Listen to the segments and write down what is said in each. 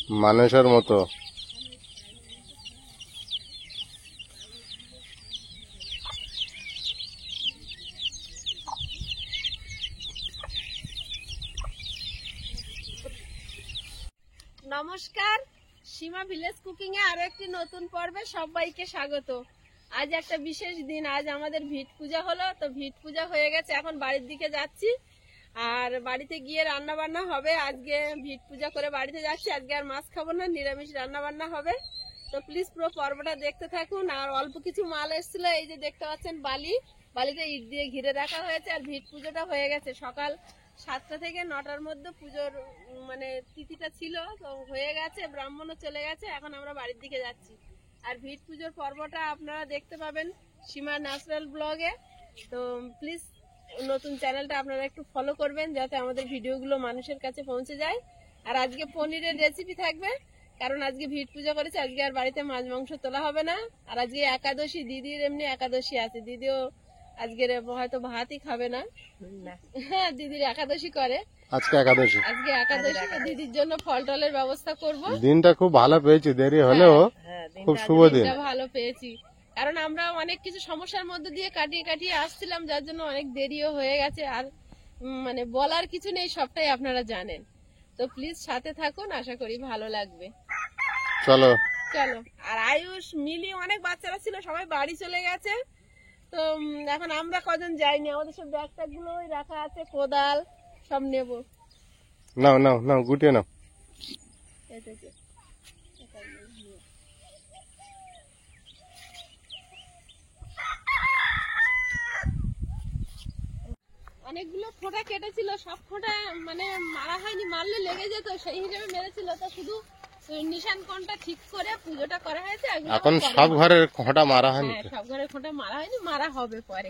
মানুষের মতো। নমস্কার, সীমা ভিলেজ কুকিং এ আরো একটি নতুন পর্বে সবাইকে স্বাগত। আজ একটা বিশেষ দিন, আজ আমাদের ভিট পূজা হলো। তো ভিট পূজা হয়ে গেছে, এখন বাড়ির দিকে যাচ্ছি। আর বাড়িতে গিয়ে রান্না বান্না হবে। আজকে ভিট পূজা করে বাড়িতে যাচ্ছি। আজকে আর মাছ খাবো না, নিরামিষ রান্না বান্না হবে। তো প্লিজ পুরো পর্বটা দেখতে থাকুন। আর অল্প কিছু মাল এসেছিল, এই যে দেখতে পাচ্ছেন বালিতে ইট দিয়ে ঘিরে রাখা হয়েছে। আর ভিট পুজোটা হয়ে গেছে, সকাল 7টা থেকে 9টার মধ্যে পুজোর মানে তিথিটা ছিল, তো হয়ে গেছে, ব্রাহ্মণও চলে গেছে। এখন আমরা বাড়ির দিকে যাচ্ছি। আর ভিট পুজোর পর্বটা আপনারা দেখতে পাবেন সীমা ন্যাচারাল ব্লগে। তো প্লিজ নতুন চ্যানেলটা আপনারা একটু ফলো করবেন, যাতে আমাদের ভিডিওগুলো মানুষের কাছে পৌঁছে যায়। আর আজকে পনিরের রেসিপি থাকবে, কারণ আজকে ভিট পূজা করেছে। আজকে আর বাড়িতে মাছ মাংস তোলা হবে না। আর আজকে একাদশী, দিদির এমনি একাদশী আছে। দিদিও আজকের হয়তো ভাতই খাবে না। হ্যাঁ, দিদির একাদশী করে। আজকে একাদশী, দিদির জন্য ফল টলের ব্যবস্থা করব। দিনটা খুব ভালো পেয়েছি, দেরি হলেও খুব শুভ দিন। ভালো পেয়েছি, কারণ আমরা অনেক কিছু সমস্যার মধ্যে দিয়ে কাটিয়ে আসছিলাম, যার জন্য অনেক দেরিও হয়ে গেছে। আর মানে বলার কিছু নেই, সবটাই আপনারা জানেন। তো প্লিজ সাথে থাকুন, আশা করি ভালো লাগবে। চলো। আর আয়ুষ, মিলি, অনেক বাচ্চারা ছিল, সবাই বাড়ি চলে গেছে। তো এখন আমরা কজন যাইনি, আমাদের সব ব্যাগ ট্যাগ গুলো রাখা আছে, কোদাল সব নেব। নাও গুটিয়ে নাও। অনেকগুলো ফোঁটা কেটেছিল, সব ফোঁটা মানে মারা হয়নি, মারলে লেগে যেত, সেই হিসেবে মেরেছিল। তো শুধু নিশান কোণটা ঠিক করে পুজোটা করা হয়েছে। এখন সব ঘরের খোঁটা মারা হয়নি, সব ঘরের খোঁটা মারা হয়নি, মারা হবে পরে।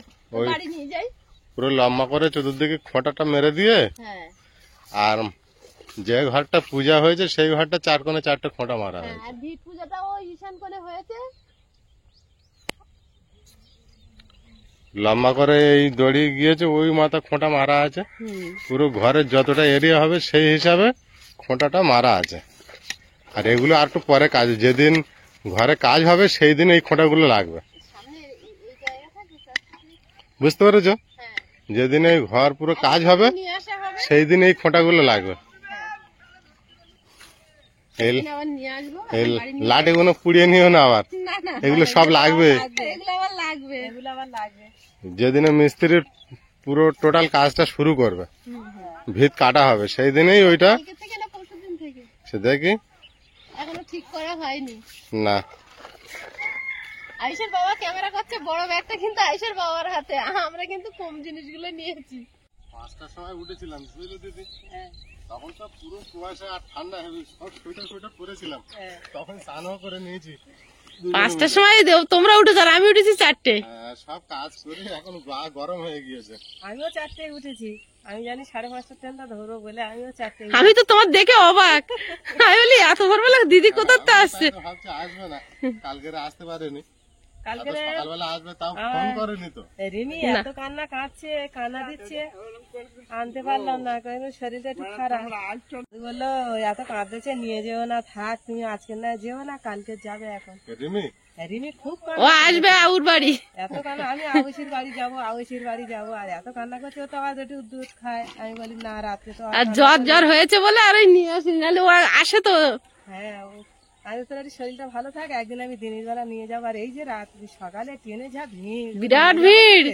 বাড়ি নিয়ে যাই, পুরো লম্বা করে চতুর্দিকে খোঁটাটা মেরে দিয়ে। আর যে ঘরটা পূজা হয়েছে সেই ঘরটা 4 কোণে 4টে খোঁটা মারা হয়েছে। আর ভিট পূজাটা ওই ঈশান কোণে হয়েছে, লম্বা করে এই দড়ি গিয়েছে, ওই মাথা খোঁটা মারা আছে। পুরো ঘরের যতটা এরিয়া হবে সেই হিসাবে খোঁটাটা মারা আছে। আর এগুলো আর একটু পরে কাজ, যেদিন ঘরে কাজ হবে সেই দিন এই খোঁটাগুলো লাগবে, বুঝতে পেরেছো? যেদিন এই ঘর পুরো কাজ হবে সেই দিন এই খোঁটাগুলো লাগবে। লাঠিগুলো পুড়িয়ে নিও না আবার, এগুলো সব লাগবে। যেদিনে মিস্ত্রির পুরো টোটাল কাজটা শুরু করবে, ভিত কাটা হবে, সেই দিনেই ওইটা। সে দেখি এখনো ঠিক করা হয়নি না। আয়েশার বাবা ক্যামেরা করছে, বড় ব্যাগটা কিন্তু আয়েশার বাবার হাতে, আমরা কিন্তু কম জিনিসগুলো নিয়েছি। 5টার সময় উঠেছিলাম, বুঝলে দিদি? তখন তো পুরো কুয়াশা আর ঠান্ডা, সব সোয়েটার পরেছিলাম। তখন স্নানও করে নিয়েছি। 5টার সময় তোমরা উঠেছো, আর আমি উঠেছি 4টে। সব কাজ করে এখন গা গরম হয়ে গিয়েছে। আমিও 4টায় উঠেছি, আমি জানি 5:30টার ট্রেনটা ধরবো বলে আমিও 4টায়। আমি তো তোমার দেখে অবাক, আমি বলি এত ভোরবেলা দিদি কোথাতে আসছে। ভাবছি আসবে না, কালকে আসতে পারেনি, কালকে সকালবেলা আসবে, তাও ফোন করেনি তো। রিমি এত কান্না কাঁদছে, কান্না দিচ্ছে, আনতে পারলাম না, কারণ শরীরটা একটু খারাপ। বললো এত কাঁদছে, নিয়ে যেও না, থাক তুমি, আজকে না যেও না, কালকে যাবে। এখন রিমি খুব ও আসবে আউর বাড়ি, এত কান্না। আমি আউশির বাড়ি যাবো, আর এত কান্না করছে। ও তো আবার একটু দুধ খায়, আমি বলি না, রাত্রে তো আর জ্বর হয়েছে বলে আর ওই নিয়ে আসি, নাহলে ও আসে তো। হ্যাঁ, আমি তোর শরীরটা ভালো থাকে, একদিন আমি দিনের বেলা নিয়ে যাবো। আর এই যে রাত্রি সকালে ট্রেনে যা ভিড়, বিরাট ভিড়,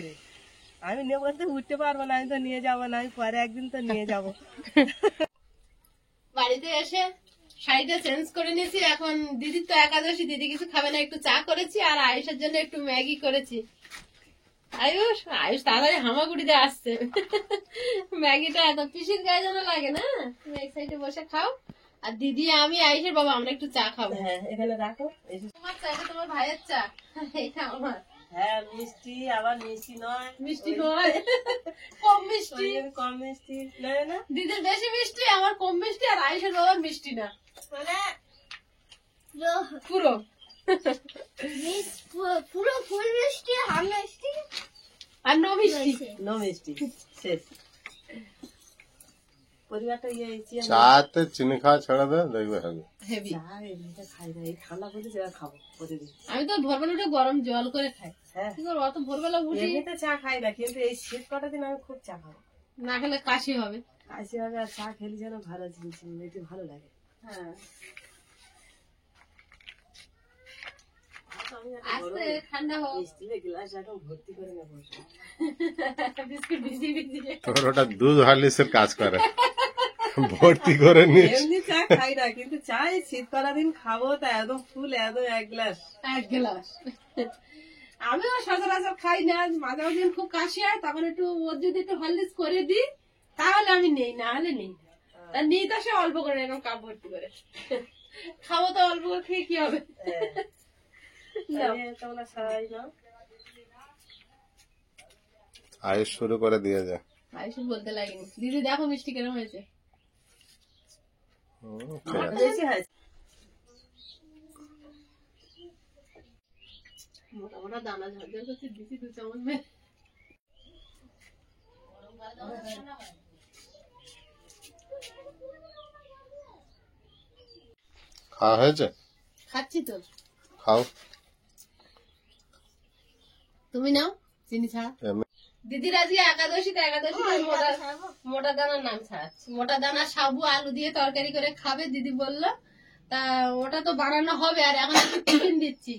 আমি নিয়ে বলতে উঠতে পারবো না, আমি তো নিয়ে যাবো না, আমি পরে একদিন তো নিয়ে যাবো। বাড়িতে এসে শাড়িটা চেঞ্জ করে নিয়েছি। এখন দিদির তো একাদশী, দিদি কিছু খাবে না, একটু চা করেছি। আর আয়ুষের জন্য একটু ম্যাগি করেছি। আয়ুষ তাড়াতাড়ি হামাগুড়িতে আসছে। ম্যাগিটা এত পিসির গায়ে যেন লাগে না, তুমি এক সাইডে বসে খাও। আর দিদি, আমি, আয়ুষের বাবা আমরা একটু চা খাবো। হ্যাঁ, এখানে রাখো। তোমার চা, এটা তোমার ভাইয়ের চা, এটা আমার। হ্যাঁ, মিষ্টি, আবার মিষ্টি নয়, কম মিষ্টি, না দিদির বেশি মিষ্টি, আমার কম মিষ্টি, আর আয়ুষের বাবার মিষ্টি না, মানে পুরো ফুল মিষ্টি, হাম মিষ্টি, আর নো মিষ্টি, শেষ। পরিবারটা চাতে চিনি খাওয়া ছেড়ে দে, দেখবে হবে। হেভি। এমনিতে খাই না, এই ঠান্ডা পড়েছে এবার খাবো প্রতিদিন। আমি তো ভোরবেলা উঠে গরম জল করে খাই। হ্যাঁ, কি করবো, অত ভোরবেলা উঠি এমনিতে চা খাই না, কিন্তু এই শীত কটা দিন আমি খুব চা খাবো। না খেলে কাশি হবে। কাশি হবে, আর চা খেলে যেন ভালো জিনিস, একটু ভালো লাগে। হ্যাঁ, আস্তে ঠান্ডা হোক। স্টিলের গ্লাস এখন ভর্তি করে নেবো। বিস্কুট ভিজিয়ে ভিজিয়ে। তোর ওটা দুধ হরলিক্সের কাজ করে, ভর্তি করে নিস। এমনি চা খাই না, কিন্তু চা এই শীত কটা দিন খাবো, তা একদম ফুল, একদম 1 গ্লাস। 1 গ্লাস। আমিও সচরাচর খাই না, মাঝে মাঝে খুব কাশি হয়, তখন একটু ওর যদি একটু হরলিক্স করে দিই তাহলে আমি নেই, না হলে নেই। তা নিই তো সে অল্প করে, এরকম কাপ ভর্তি করে খাবো, তো অল্প করে খেয়ে কি হবে। তোমরা সবাই নাও। আয়ুষ শুরু করে দিয়েছে। আইসু বলতে লাগেনি, দিদি দেখো মিষ্টি কেরম হয়েছে। ঠিক আছে। বেশি হয়েছে। মোটা মোটা দানা ঝরঝর করছে, দিদি 2 চামচ মেরে। খাওয়া হয়েছে? খাচ্ছি তো। খাও। তুমি নাও চিনি ছাড়া। এমনি দিদির আজকে একাদশীতে মোটা দানার নাম ছাড়াচ্ছি। মোটা দানা সাবু আলু দিয়ে তরকারি করে খাবে দিদি বললো, তা ওটা তো বানানো হবে। আর এখন একটু টিফিন দিচ্ছি,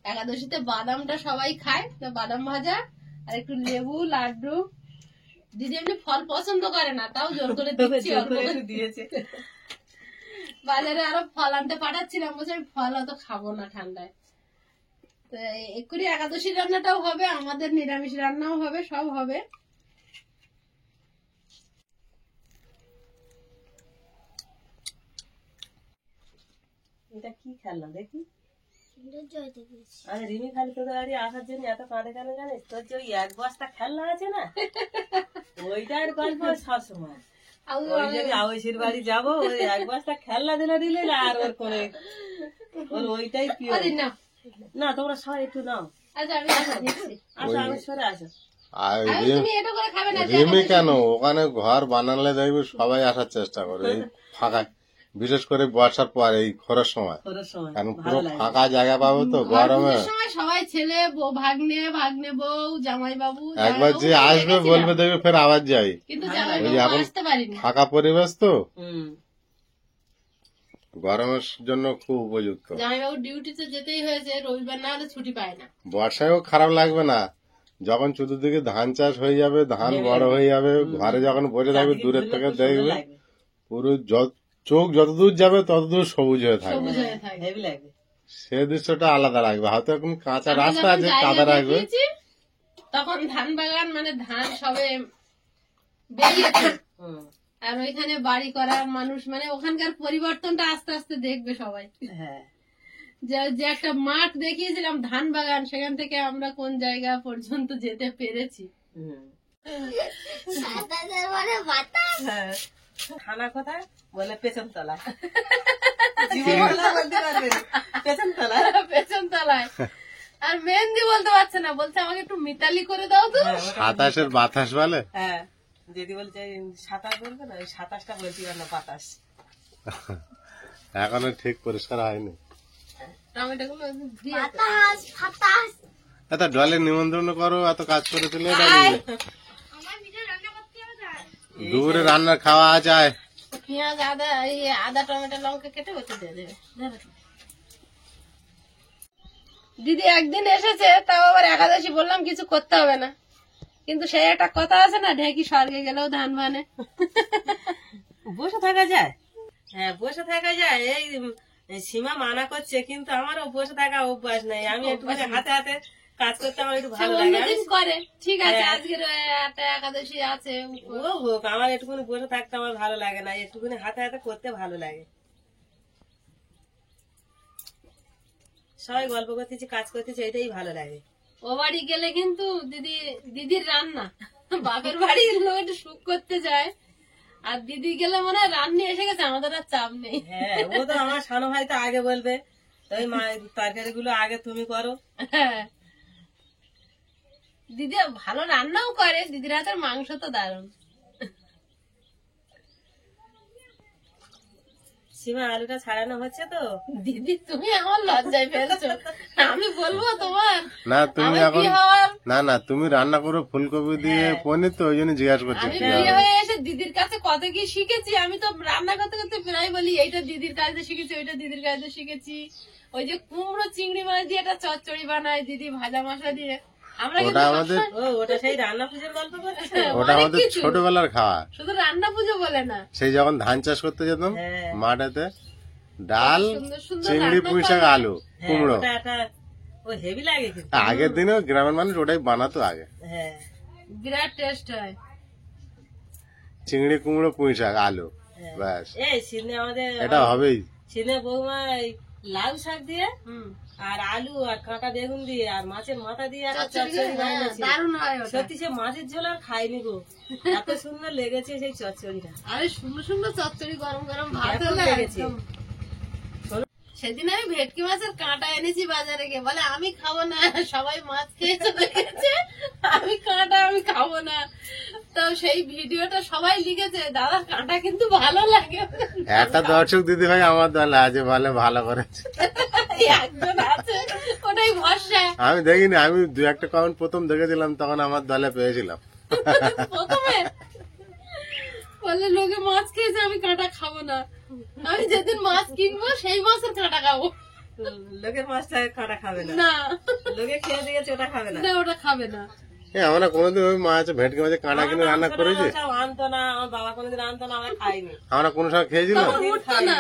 একাদশীতে বাদামটা সবাই খায়, তো বাদাম ভাজা আর একটু লেবু লাড্ডু। দিদি এমনি ফল পছন্দ করে না, তাও জোর করে দিচ্ছি অল্প করে। দিয়েছে। বাজারে আরো ফল আনতে পাঠাচ্ছিলাম, বলছে আমি ফল অত খাবো না ঠান্ডায়। তো এক্ষুনি একাদশী রান্নাটাও হবে, আমাদের নিরামিষ রান্নাও হবে, সব হবে। এটা কি খেলনা দেখি? আরে রিমি খালি তোদের বাড়ি আসার জন্য এত কাঁদে কেন জানিস? তোর যে ওই 1 বস্তা খেলনা আছে না, ওইটার গল্প সবসময়। ওই যদি আওয়াজের বাড়ি যাবো, ওই 1 বস্তা খেলনা দিলে না, আর ওর করে ওর ওইটাই প্রিয়। না না, তোমরা সবাই একটু নাও। আচ্ছা আমি দিচ্ছি। আসো, আমি সরে আসো। আর তুমি এটা করে খাবে না? রিমি কেন, ওখানে ঘর বানালে দেখবে সবাই আসার চেষ্টা করে এই ফাঁকা, বিশেষ করে বর্ষার পর এই খরার সময়, খরার সময় কারণ পুরো ফাঁকা জায়গা পাবো তো গরমে। সময় সবাই ছেলে ভাগ্নে বউ জামাই বাবু একবার যে আসবে বলবে দেখবে ফের আবার যাই, কিন্তু জামাই ওই বাবু এখন আসতে পারিনি। ফাঁকা পরিবেশ তো হুম, গরমের জন্য খুব উপযুক্ত। জামাই বাবু ডিউটিতে যেতেই হয়েছে, রবিবার না হলে ছুটি পায় না। বর্ষায়ও খারাপ লাগবে না, যখন চতুর্দিকে ধান চাষ হয়ে যাবে, ধান বড় হয়ে যাবে, ঘরে যখন বসে থাকবে দূরের থেকে দেখবে পুরো চোখ যতদূর যাবে ততদূর সবুজ হয়ে থাকবে, সবুজ হয়ে থাকে। হেভি লাগবে। সে দৃশ্যটা আলাদা লাগবে। হয়তো এখন কাঁচা আমরা রাস্তা যখন আছে, জায়গা কাদা রাখবে, দেখিয়েছি, তখন ধান বাগান মানে ধান সবে বেরিয়েছে, হুম, আর ওইখানে বাড়ি করার মানুষ, মানে ওখানকার পরিবর্তনটা আস্তে আস্তে দেখবে সবাই। হ্যাঁ, যে একটা মাঠ দেখিয়েছিলাম ধান বাগান, সেখান থেকে আমরা কোন জায়গা পর্যন্ত যেতে পেরেছি। হুম। হ্যাঁ। থানা কোথায় বলে? পেছন তলা। বলতে পারবে না, পেছন তলা। পেছন তলায়। আর মেহেন্দি বলতে পারছে না, বলছে আমাকে একটু মিতালি করে দাও তো। সাতাশের বাতাস বলে। হ্যাঁ, যদি বলছে 27 বলবে না, ওই 27টা বলতে পারে না, 25। এখনো ঠিক পরিষ্কার হয়নি। টমেটো গুলো এত ডলের নিমন্ত্রণ করো, এত কাজ করে তুলে দুপুরে রান্নার খাওয়া যায়। পেঁয়াজ আদা টমেটো লঙ্কা কেটে ওতে দিয়ে দেবে। দিদি একদিন এসেছে, তাও আবার একাদশী, বললাম কিছু করতে হবে না, কিন্তু সেই একটা কথা আছে না, ঢেকি স্বর্গে গেলেও ধান ভানে। বসে থাকা যায়? হ্যাঁ, বসে থাকা যায়। এই সীমা মানা করছে, কিন্তু আমারও বসে থাকা অভ্যাস নাই। আমি একটু হাতে হাতে কাজ করতে আমার একটু ভালো লাগে। অন্যদিন করে, ঠিক আছে, আজকের একটা একাদশী আছে, ও হোক, আমার একটুখানি বসে থাকতে আমার ভালো লাগে না, একটুখানি হাতে হাতে করতে ভালো লাগে। সবাই গল্প করতেছি, কাজ করতেছি, এটাই ভালো লাগে। ও বাড়ি গেলে কিন্তু দিদির রান্না, বাপের বাড়ির লোক একটু সুখ করতে যায়, আর দিদি গেলে মনে হয় রান্না এসে গেছে, আমাদের আর চাপ নেই। হ্যাঁ, ও তো আমার সানো ভাই তো আগে বলবে, ওই তরকারি গুলো আগে তুমি করো। হ্যাঁ, দিদি ভালো রান্নাও করে, দিদির হাতের মাংস তো দারুণ। সীমা আলুটা ছাড়ানো হচ্ছে তো। দিদি তুমি আমার লজ্জায় ফেলছো, আমি বলবো তোমার না তুমি আমি এখন বিয়ে হওয়ার না তুমি রান্না করো ফুলকপি দিয়ে পনির, তো ওই জন্য জিজ্ঞাসা করছি আমি কি বিয়ে হবে। হয়ে এসে দিদির কাছে কত কি শিখেছি। আমি তো রান্না করতে করতে প্রায় বলি এইটা দিদির কাছে শিখেছি, ওইটা দিদির কাছে শিখেছি। ওই যে কুমড়ো চিংড়ি মাছ দিয়ে একটা চচ্চড়ি বানায় দিদি ভাজা মশলা দিয়ে, আমরা ওটা কিন্তু আমাদের ও ওটা সেই রান্না পুজোর গল্প করছে। ওটা অনেক আমাদের কিছু। ছোটবেলার খাওয়া। শুধু রান্না পুজো বলে না, সেই যখন ধান চাষ করতে যেতাম হ্যাঁ। মাঠেতে, ডাল, সুন্দর সুন্দর চিংড়ি, রান্না পুঁই শাক, করে। আলু, হ্যাঁ, কুমড়ো। ওটা একটা ও হেভি লাগে কিন্তু। আগের দিনেও গ্রামের মানুষ ওটাই বানাতো আগে, হ্যাঁ বিরাট টেস্ট হয়। চিংড়ি, কুমড়ো, পুঁই শাক, আলু, হ্যাঁ। ব্যাস এই সিনে আমাদের এটা হবেই। সিনে বৌমা এই লাউ শাক দিয়ে হুম, আর আলু আর কাঁটা বেগুন দিয়ে আর মাছের মাথা দিয়ে একটা চচ্চড়ি চচ্চড়ি হ্যাঁ, বানিয়েছে। দারুণ হয় ওটা। সত্যি সে মাছের ঝোল আর খাইনি গো, এত সুন্দর লেগেছে সেই চচ্চড়িটা। আরে সুন্দর সুন্দর চচ্চড়ি গরম গরম ভাত এখন হলে লেগেছে। একদম। সেদিন আমি ভেটকি মাছের কাঁটা এনেছি বাজারে গিয়ে, বলে আমি খাবো না, সবাই মাছ খেয়ে চলে গেছে, আমি কাঁটা আমি খাবো না। তো সেই ভিডিওটা সবাই লিখেছে, দাদা কাঁটা কিন্তু ভালো লাগে। একটা দর্শক দিদি ভাই আমার দলে আছে, বলে ভালো করেছে। একজন আছে, ওটাই ভরসা। আমি দেখিনি, আমি দু একটা কমেন্ট প্রথম দেখেছিলাম, তখন আমার দলে পেয়েছিলাম। প্রথমে বলে লোকে মাছ খেয়েছে, আমি কাঁটা খাবো না। আমি যেদিন মাছ কিনবো সেই মাছের কাঁটা খাবো লোকের মাছটা কাঁটা খাবে না, না, লোকে খেয়ে দিয়েছে ওটা খাবে না। না ওটা খাবে না। আমরা কোনোদিন ওই মাছ, ভেটকি মাছের কাঁটা কিনে রান্না করেছি? ওসব আনতো না, আমার বাবা কোনোদিন আনতো না, আমরা খাইনি। আমরা কোনো সময় খেয়েছিলাম? তখন উঠতো না।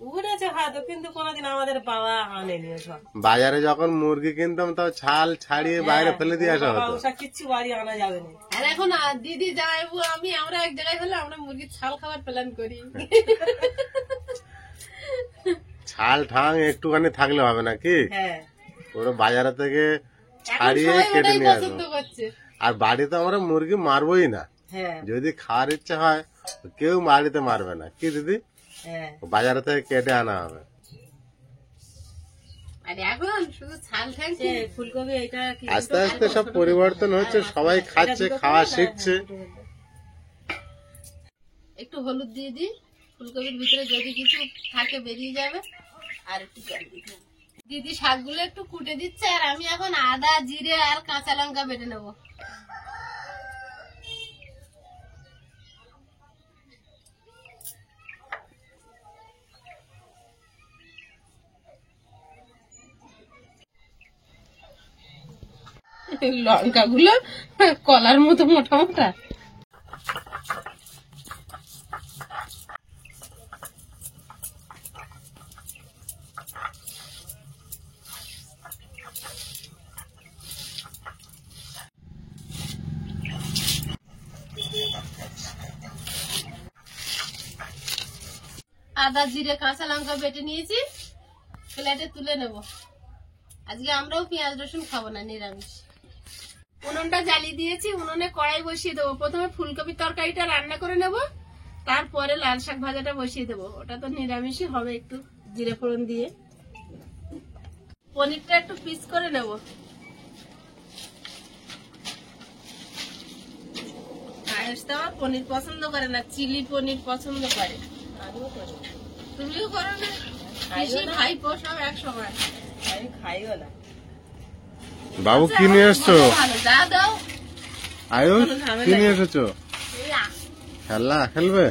উঠেছে হয়তো, কিন্তু কোনোদিন আমাদের বাবা আনেনি ওসব। বাজারে যখন মুরগি কিনতাম তাও ছাল ছাড়িয়ে বাইরে ফেলে দিয়ে আসা বাবা হতো। ওসব কিচ্ছু বাড়ি আনা যাবে না। আর এখন দিদি জামাইবু আমি আমরা এক জায়গায় হলে আমরা মুরগির ছাল খাবার প্ল্যান করি। ছাল ঠাং একটুখানি থাকলে হবে না কি, হ্যাঁ ওরা বাজারে থেকে এখন ছাড়িয়ে সবাই কেটে ওটাই নিয়ে পছন্দ আসবো। করছে। আর বাড়িতে আমরা মুরগি মারবোই না, হ্যাঁ যদি খাওয়ার ইচ্ছা হয় কেউ বাড়িতে মারবে না, কি দিদি? হ্যাঁ। বাজারে থেকে কেটে আনা হবে। আর এখন শুধু ছাল সে থাকছে। ফুলকপি এটা কি আস্তে আস্তে সব পরিবর্তন হচ্ছে, সবাই খাচ্ছে, খাওয়া শিখছে। একটু হলুদ দিয়ে দিই, ফুলকপির ভিতরে যদি কিছু থাকে বেরিয়ে যাবে। আর একটু জল দিতে হবে। দিদি শাকগুলো একটু কুটে দিচ্ছে, আর আমি এখন আদা, জিরে আর কাঁচা লঙ্কা বেটে নেবো। লঙ্কাগুলো কলার মতো মোটা মোটা। আদা, জিরে, কাঁচা লঙ্কা বেটে নিয়েছি, প্লেটে তুলে নেব। আজকে আমরাও পেঁয়াজ রসুন খাবো না, নিরামিষ। উনুনটা জ্বালিয়ে দিয়েছি, উনুনে কড়াই বসিয়ে দেবো। প্রথমে ফুলকপির তরকারিটা রান্না করে নেব, তারপরে লাল শাক ভাজাটা বসিয়ে দেবো। ওটা তো নিরামিষই হবে, একটু জিরে ফোড়ন দিয়ে। পনিরটা একটু পিস করে নেব। আয়েশ তো আমার পনির পছন্দ করে না, চিলি পনির পছন্দ করে। আমিও করি, তুমিও করো না? পিসি ভাইপো সব এক সময়। আমি খাইও না। বাবু কি নিয়ে এসছো? ভালো, যা দাও। আয়ুষ কি নিয়ে এসেছো? এই খেলা খেলবে?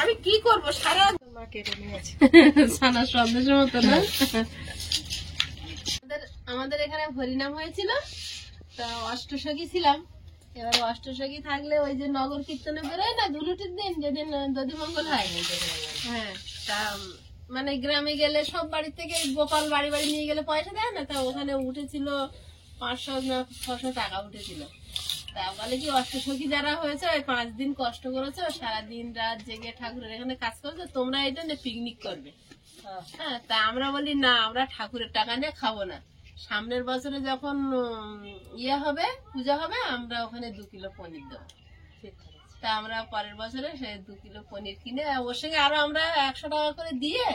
আমি কি করবো সারা মা কেটে নিয়েছে। ছানা সন্দেশের মতো না। আমাদের এখানে হরিনাম হয়েছিল, তা অষ্টসখী ছিলাম। এবার অষ্টসখী থাকলে ওই যে নগর কীর্তনে বেরোয় না ধুলুটির দিন, যেদিন দধিমঙ্গল হয়, হ্যাঁ, তা মানে গ্রামে গেলে সব বাড়ি থেকে গোপাল বাড়ি বাড়ি নিয়ে গেলে পয়সা দেয় না, তা ওখানে উঠেছিল 500 না 600 টাকা উঠেছিল। তা বলে কি অষ্টসখী যারা হয়েছে ওই 5 দিন কষ্ট করেছে, সারাদিন রাত জেগে ঠাকুরের এখানে কাজ করেছে, তোমরা এটা নিয়ে পিকনিক করবে। হ্যাঁ, তা আমরা বলি না, আমরা ঠাকুরের টাকা নিয়ে খাবো না। সামনের বছরে যখন ইয়ে হবে, পূজা হবে, আমরা ওখানে 2 কিলো পনির দেবো। তা আমরা পরের বছরে সে 2 কিলো পনির কিনে, ওর সঙ্গে আরো আমরা 100 টাকা করে দিয়ে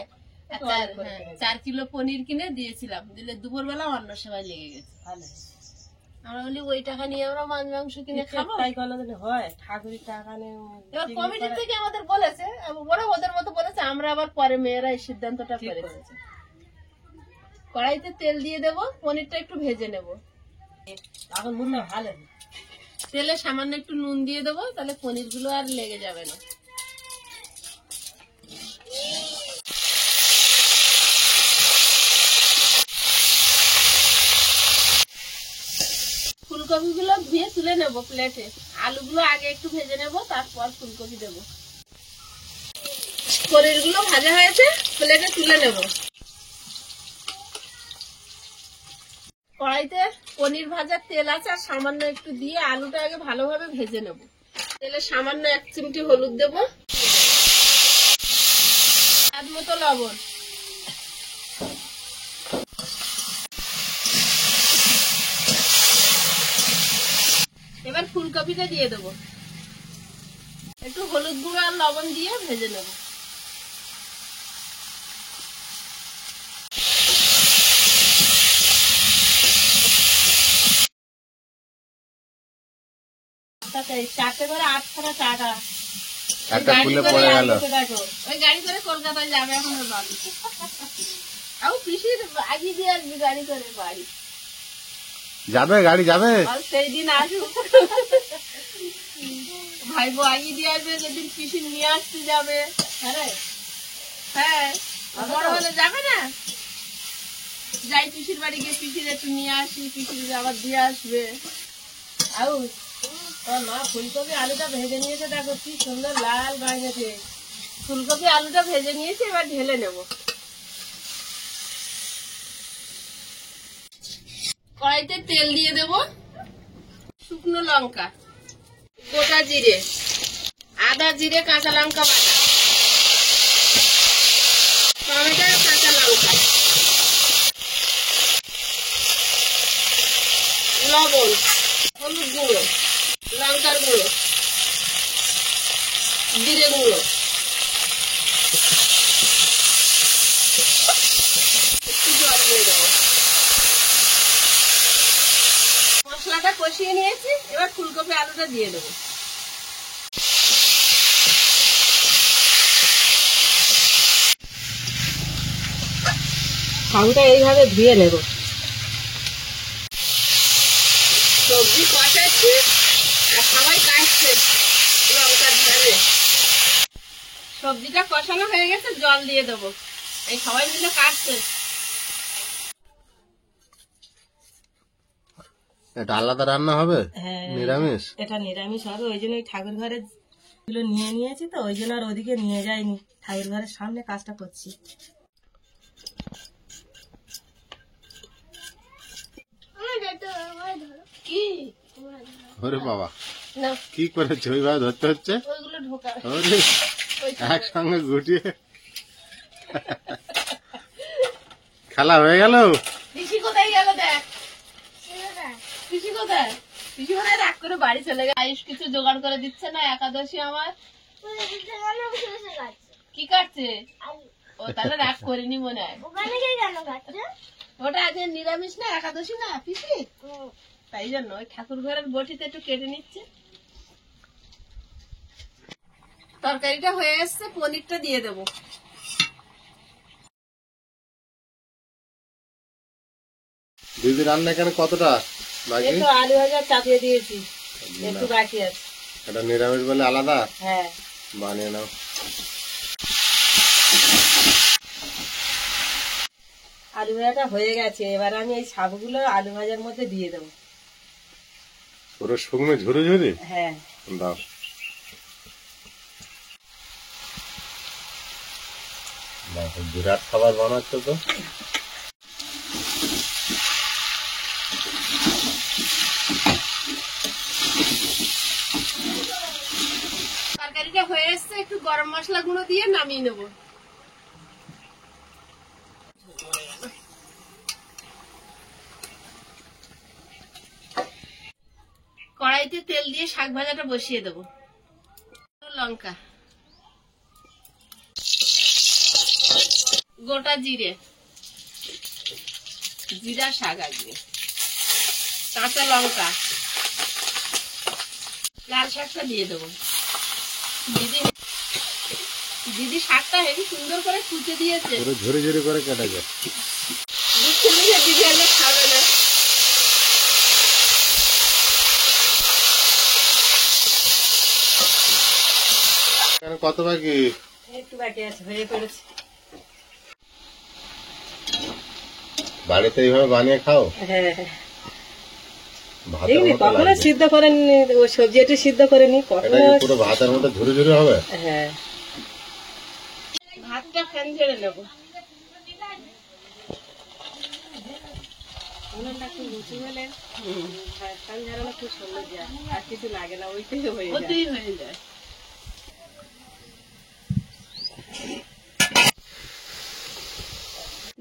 4 কিলো পনির কিনে দিয়েছিলাম। দিলে দুপুরবেলা অন্ন সেবায় লেগে গেছে। আমরা বলি ওই টাকা নিয়ে আমরা মাছ মাংস কিনে খাবো। তাই কোনোদিন হয়? ঠাকুরের টাকা নিয়ে এবার কমিটি থেকে আমাদের বলেছে, ওরা ওদের মতো বলেছে, আমরা আবার পরে মেয়েরা এই সিদ্ধান্তটা করেছি। কড়াইতে তেল দিয়ে দেবো, পনিরটা একটু ভেজে নেব। এখন মনে হয় ভালো। তেলে সামান্য একটু নুন দিয়ে দেবো, তাহলে পনির গুলো আর লেগে যাবে না। ফুলকপি গুলো ধুয়ে তুলে নেব প্লেটে। আলুগুলো আগে একটু ভেজে নেব, তারপর ফুলকপি দেব। পনির গুলো ভাজা হয়েছে, প্লেটে তুলে নেব। কড়াইতে পনির ভাজার তেল আছে, আর সামান্য একটু দিয়ে আলুটা আগে ভালোভাবে ভেজে নেব। তেলে সামান্য 1 চিমটি হলুদ দেব, স্বাদ মতো লবণ, এবার ফুলকপিটা দিয়ে দেব। একটু হলুদ গুঁড়ো আর লবণ দিয়ে ভেজে নেব। চারটে করে 8খানা টাকা একটা খুলে পড়ে গেল। ওই গাড়ি করে কলকাতায় যাবে এখন ওর বাড়ি। আর পিসির আগে দিয়ে আসবি গাড়ি করে বাড়ি। যাবে গাড়ি যাবে, আর সেই দিন আসুক ভাইবো, আগে দিয়ে আসবে যেদিন পিসি নিয়ে আসতে যাবে। হ্যাঁ বড় হলে যাবে না, যাই পিসির বাড়ি গিয়ে পিসির একটু নিয়ে আসি, পিসির আবার দিয়ে আসবে। আউ তোর মা ফুলকপি আলুটা ভেজে নিয়েছে, দেখো কি সুন্দর লাল গাড়িতে। ফুলকপি আলুটা ভেজে নিয়েছি, এবার ঢেলে নেব। কড়াইতে তেল দিয়ে দেব, শুকনো লঙ্কা, গোটা জিরে, আদা জিরে কাঁচা লঙ্কা বাটা, টমেটো কাঁচা লঙ্কা, লবণ, হলুদ গুঁড়ো, লঙ্কার গুঁড়ো, জিরে গুঁড়ো, একটু জল দিয়ে দেবো। মশলাটা কষিয়ে নিয়েছি, এবার ফুলকপি আলুটা দিয়ে দেবো। সাউটা এইভাবে ধুয়ে নেব। সবজি কষাচ্ছি আর সবাই কাটছে লঙ্কার ঝালে। সবজিটা কষানো হয়ে গেছে, জল দিয়ে দেবো। এই সবাই মিলে কাটছে। এটা আলাদা রান্না হবে? হ্যাঁ নিরামিষ? এটা নিরামিষ হবে, ওই জন্য ঠাকুর ঘরে গুলো নিয়ে নিয়েছি, তো ওই জন্য আর ওদিকে নিয়ে যাইনি, ঠাকুর ঘরের সামনে কাজটা করছি। কি ওরে বাবা, না কি করেছে? ওইভাবে ধরতে হচ্ছে? ওইগুলো ঢোকা। ওরে, একসঙ্গে গুটিয়ে খেলা হয়ে গেল। পিসি কোথায় গেল দেখ, পিসি কোথায়? পিসি কোথায় রাগ করে বাড়ি চলে গেছে। আয়ুষ কিছু জোগাড় করে দিচ্ছে না, একাদশী আমার। কি কাটছে? ও তাহলে রাগ করিনি মনে হয়। ওটা আজকে নিরামিষ না, একাদশী না পিসি, তাই জন্য ওই ঠাকুর ঘরের বটিতে একটু কেটে নিচ্ছে। তরকারিটা হয়ে এসছে, পনিরটা দিয়ে দেবো। দিদি রান্না এখানে কতটা বাকি? একটু আলু ভাজা চাপিয়ে দিয়েছি, একটু বাকি আছে। এটা নিরামিষ বলে আলাদা হ্যাঁ বানিয়ে নাও। আলু ভাজাটা হয়ে গেছে, এবার আমি এই সাবগুলো আলু ভাজার মধ্যে দিয়ে দেবো। পুরো শুকনো ঝুড়ে ঝুড়ে হ্যাঁ দাও। বিরাট খাবার বানাচ্ছ তো। তরকারিটা হয়ে এসছে, একটু গরম মশলা গুঁড়ো দিয়ে নামিয়ে নেবো। কড়াইতে তেল দিয়ে শাক ভাজাটা বসিয়ে দেবো। লঙ্কা, গোটা জিরে, জিরা শাক আসবে, কাঁচা লঙ্কা, লাল শাকটা দিয়ে দেবো। দিদি শাকটা হেবি সুন্দর করে কুচে দিয়েছে, পুরো ঝুরি ঝুরি করে কেটে যায়। দিদি আগে খাবে না। কত বাকি? একটু বাকি আছে, হয়ে পড়েছে। বাড়িতে এইভাবে বানিয়ে খাও? হ্যাঁ, ভাতের মতো কখনো লাগবে। সিদ্ধ করে ওই সবজি একটু সিদ্ধ করে নি, এটা কখনো। কি পুরো ভাতের মতো ঝুরি ঝুরি হবে? হ্যাঁ, ভাতটা ফ্যান ঝেড়ে নেবো। উনুনটা একটু উঁচু হলে ফ্যান ঝাড়ানো খুব সুন্দর যায়, আর কিছু লাগে না, ওইটাই হয়ে যায়। ওতেই হয়ে যায়।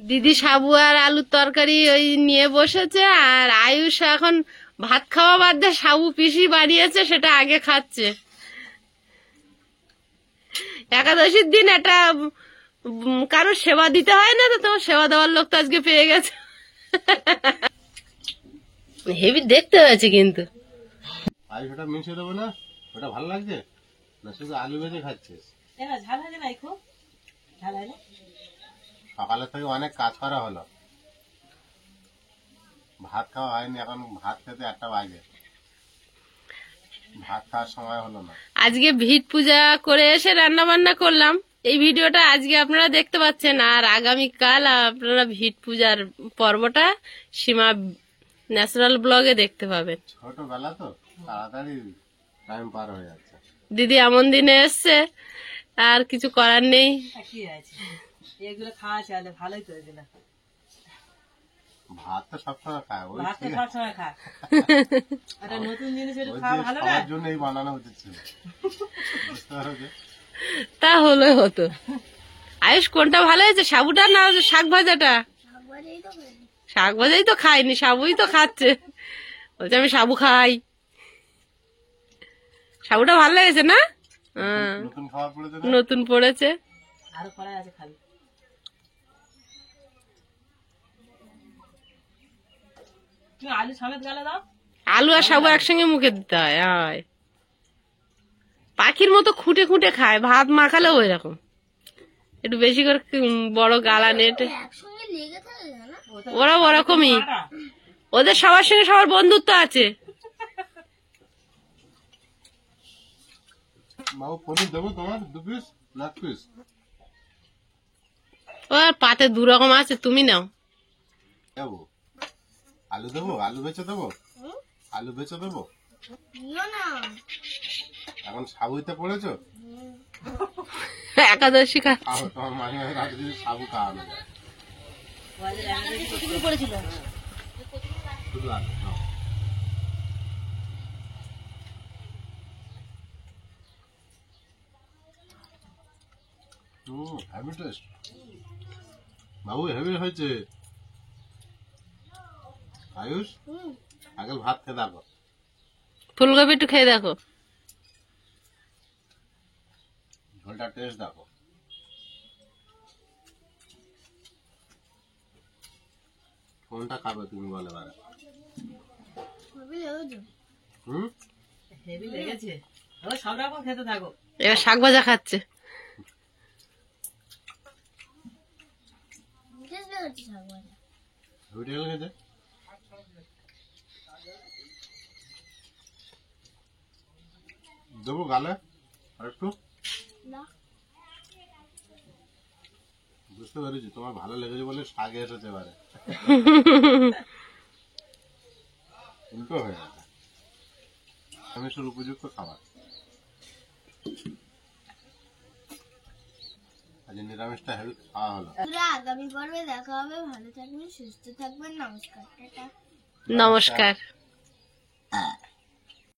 দিদি সাবু আর আলুর তরকারি ওই নিয়ে বসেছে, আর আয়ুষ এখন ভাত খাওয়া বাদ দিয়ে সাবু পিসি বানিয়েছে সেটা আগে খাচ্ছে। একাদশীর দিন একটা কারোর সেবা দিতে হয় না, তো তোমার সেবা দেওয়ার লোক তো আজকে পেয়ে গেছে। হেভি দেখতে হয়েছে কিন্তু। আর ওটা মিশিয়ে দেবো না? ওটা ভালো লাগছে না? শুধু আলু ভেজে খাচ্ছিস? ঝাল হয়ে যায়, খুব ঝাল হয় না। সকালে থেকে অনেক কাজ করা হলো, ভাত খাওয়া হয়নি। এখন ভাত খেতে 1টা বাজে, ভাত খাওয়ার সময় হলো না। আজকে ভিট পূজা করে এসে রান্না বান্না করলাম। এই ভিডিওটা আজকে আপনারা দেখতে পাচ্ছেন, আর আগামীকাল আপনারা ভিট পূজার পর্বটা সীমা ন্যাচারাল ব্লগে দেখতে পাবেন। ছোটবেলা তো তাড়াতাড়ি টাইম পার হয়ে যাচ্ছে। দিদি এমন দিনে এসছে, আর কিছু করার নেই। কি আছে, এগুলো খাওয়া চলে, ভালোই তো এগুলো। ভাত তো সবসময় খায়, ওই ভাত তো সবসময় খা, একটা নতুন জিনিস একটু ওই খাওয়া যে ভালো না। সবার জন্য এই বানানো উচিত ছিল, বুঝতে পারো যে? তা হলে হতো। আয়ুষ কোনটা ভালো হয়েছে, সাবুটা না শাক ভাজাটা? শাক ভাজাই তো খাইনি, সাবুই তো খাচ্ছে। বলছে আমি সাবু খাই। সাবুটা ভালো লেগেছে না? হ্যাঁ, নতুন খাবার পড়েছে না? নতুন পড়েছে। আরো কড়াই আছে, খাবি? তুমি আলু সমেত গালে দাও। আলু আর সাবু একসঙ্গে মুখে দিতে হয়। হয় পাখির মতো খুঁটে খুঁটে খায়, ভাত মাখালেও ওই রকম একটু বেশি করে বড় গালা নেটে। ওরা ওরকমই, ওদের সবার সঙ্গে সবার বন্ধুত্ব আছে। বাবু পনির দেবো তোমার 2 পিস না 1 পিস? ওর পাতে 2 রকম আছে, তুমি নাও। দেবো আলু দেবো, আলু বেচে দেবো, আলু বেচে দেবো। এখন সাবুতে পড়েছো? একাদশী খা। খাও, তোমার মাঝে মাঝে রাতে যদি সাবু খাওয়ানো যায়। শুধু আলু নাও। হেভি টেস্ট বাবু, হেভি হয়েছে। আয়ুষ আগে ভাত খেয়ে দেখো। ফুলকপি একটু খেয়ে দেখো। ঝোলটা টেস্ট দেখো। কোনটা খাবে তুমি বলে বারে? হেভি লেগেছে, সব রকম খেতে থাকো। এবার শাক ভাজা খাচ্ছে। হেভি লেগেছে। দেবো গালে আর একটু? বুঝতে পেরেছি তোমার ভালো লেগেছে বলে শাকে এসেছে এবারে। উল্টো হয়ে গেছে, আমিষের উপযুক্ত খাবার। আজ নিরামিষটা হেভি খাওয়া হলো। আগামী পর্বে দেখা হবে, ভালো থাকবেন, সুস্থ থাকবেন, নমস্কার। নমস্কার।